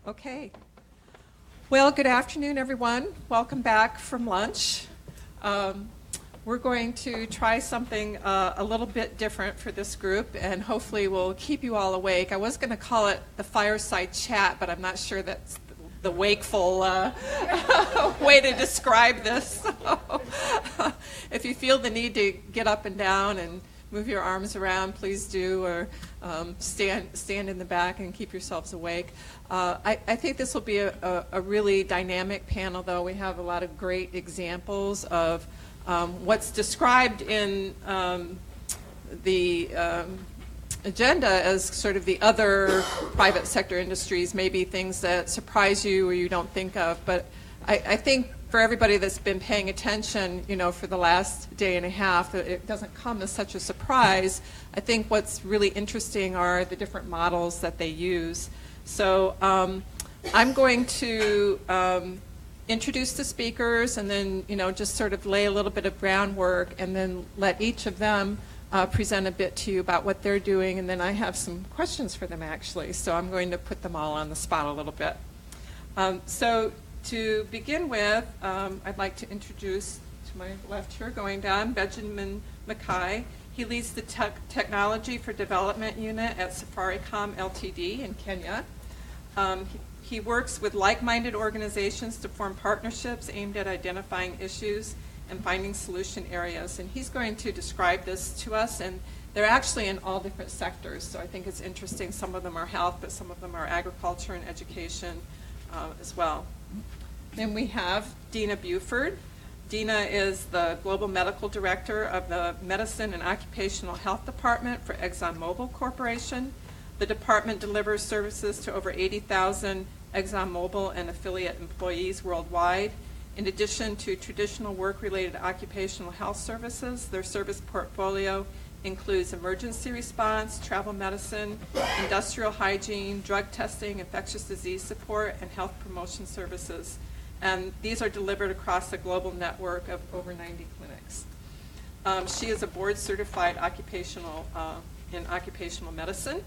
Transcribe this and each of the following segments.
Okay. Well, good afternoon, everyone. Welcome back from lunch. We're going to try something a little bit different for this group, and hopefully we'll keep you all awake. I was going to call it the fireside chat, but I'm not sure that's the wakeful way to describe this. So, if you feel the need to get up and down and move your arms around, please do, or stand in the back and keep yourselves awake. I think this will be a really dynamic panel, though. We have a lot of great examples of what's described in the agenda as sort of the other private sector industries, maybe things that surprise you or you don't think of. But I think for everybody that's been paying attention, for the last day and a half, it doesn't come as such a surprise. I think what's really interesting are the different models that they use. So I'm going to introduce the speakers and then, just sort of lay a little bit of groundwork and then let each of them present a bit to you about what they're doing. And then I have some questions for them, actually. So I'm going to put them all on the spot a little bit. So to begin with, I'd like to introduce, to my left here, going down, Benjamin Mackay. He leads the Technology for Development Unit at Safaricom Ltd. in Kenya. He works with like-minded organizations to form partnerships aimed at identifying issues and finding solution areas. And he's going to describe this to us, and they're actually in all different sectors. So I think it's interesting. Some of them are health, but some of them are agriculture and education as well. Then we have Dina Buford. Dina is the Global Medical Director of the Medicine and Occupational Health Department for ExxonMobil Corporation. The department delivers services to over 80,000 ExxonMobil and affiliate employees worldwide. In addition to traditional work-related occupational health services, their service portfolio includes emergency response, travel medicine, industrial hygiene, drug testing, infectious disease support, and health promotion services. And these are delivered across a global network of over 90 clinics. She is a board-certified in occupational medicine.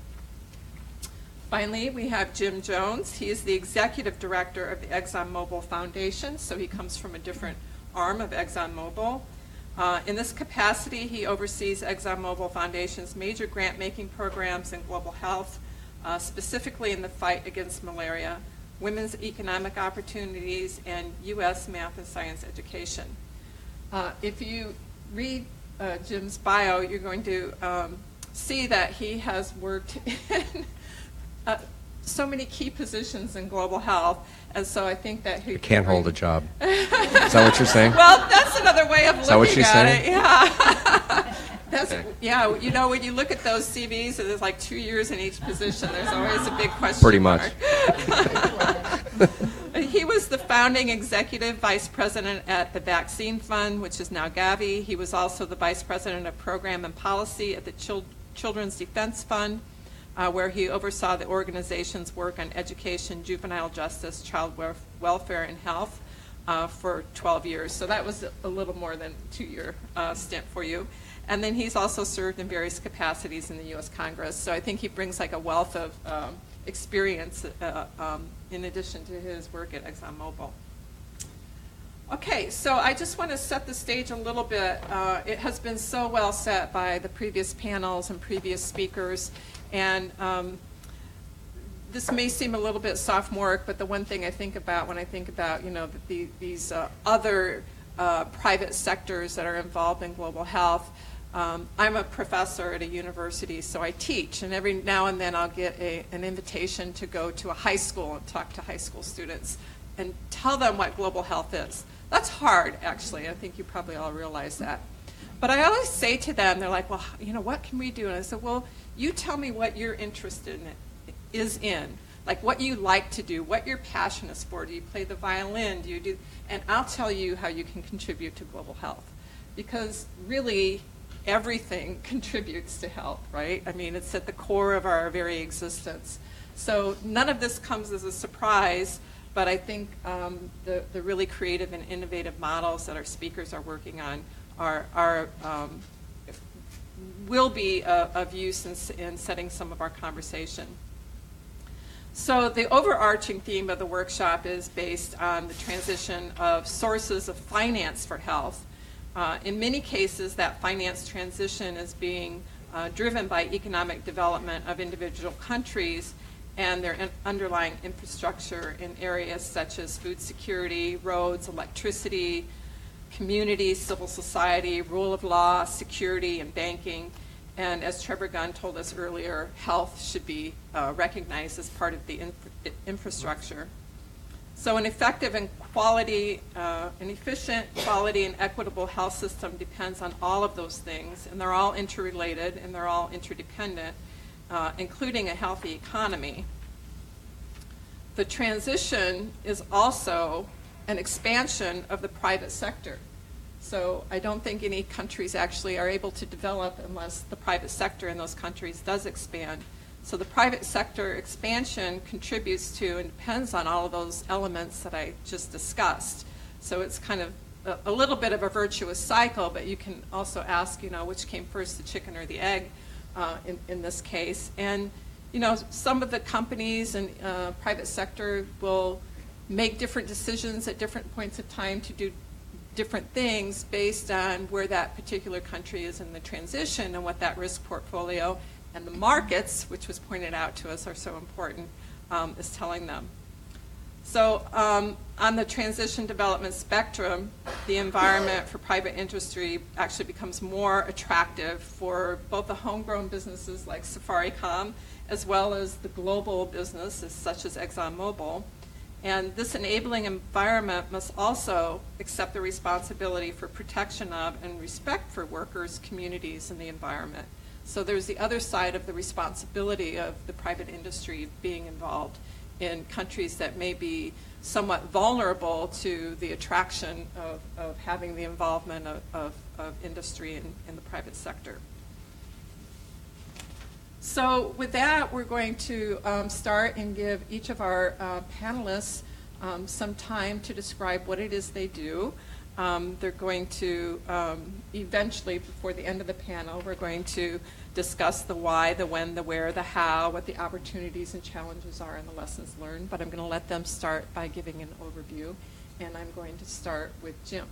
Finally, we have Jim Jones. He is the executive director of the ExxonMobil Foundation, so he comes from a different arm of ExxonMobil. In this capacity, he oversees ExxonMobil Foundation's major grant-making programs in global health, specifically in the fight against malaria, women's economic opportunities, and U.S. math and science education. If you read Jim's bio, you're going to see that he has worked in so many key positions in global health, and so I think that he can't hold a job. Is that what you're saying? Well, that's another way of looking at saying? it. Yeah. Yeah. When you look at those CVs, and there's like 2 years in each position. There's always a big question. Pretty much. He was the founding executive vice president at the Vaccine Fund, which is now Gavi. He was also the vice president of program and policy at the Children's Defense Fund, where he oversaw the organization's work on education, juvenile justice, child welfare, and health for 12 years. So that was a little more than a 2-year stint for you. And then he's also served in various capacities in the U.S. Congress. So I think he brings like a wealth of experience in addition to his work at ExxonMobil. Okay, so I just want to set the stage a little bit. It has been so well set by the previous panels and previous speakers. And this may seem a little bit sophomoric, but the one thing I think about when I think about, these other private sectors that are involved in global health, I'm a professor at a university, so I teach. And every now and then I'll get an invitation to go to a high school and talk to high school students and tell them what global health is. That's hard, actually. I think you probably all realize that. But I always say to them, they're like, well, what can we do? And I said, well, you tell me what you're interested in, like what you like to do, what your passion is for. Do you play the violin? Do you do? And I'll tell you how you can contribute to global health. Because really, everything contributes to health, right? I mean, it's at the core of our very existence. So none of this comes as a surprise, but I think the really creative and innovative models that our speakers are working on will be of use in setting some of our conversation. So the overarching theme of the workshop is based on the transition of sources of finance for health. In many cases, that finance transition is being driven by economic development of individual countries and their underlying infrastructure in areas such as food security, roads, electricity, communities, civil society, rule of law, security, and banking. And as Trevor Gunn told us earlier, health should be recognized as part of the infrastructure. So an effective and an efficient, quality, and equitable health system depends on all of those things, and they're all interrelated and they're all interdependent, including a healthy economy. The transition is also an expansion of the private sector. So I don't think any countries actually are able to develop unless the private sector in those countries does expand. So the private sector expansion contributes to and depends on all of those elements that I just discussed. So it's kind of a little bit of a virtuous cycle, but you can also ask, which came first, the chicken or the egg in this case. And, some of the companies and private sector will make different decisions at different points of time to do different things based on where that particular country is in the transition and what that risk portfolio and the markets, which was pointed out to us are so important, is telling them. So on the transition development spectrum, the environment for private industry actually becomes more attractive for both the homegrown businesses like Safaricom as well as the global businesses such as ExxonMobil. And this enabling environment must also accept the responsibility for protection of and respect for workers, communities, and the environment. So there's the other side of the responsibility of the private industry being involved in countries that may be somewhat vulnerable to the attraction of having the involvement of industry in the private sector. So with that, we're going to start and give each of our panelists some time to describe what it is they do. They're going to eventually, before the end of the panel, we're going to discuss the why, the when, the where, the how, what the opportunities and challenges are, and the lessons learned. But I'm going to let them start by giving an overview, and I'm going to start with Jim.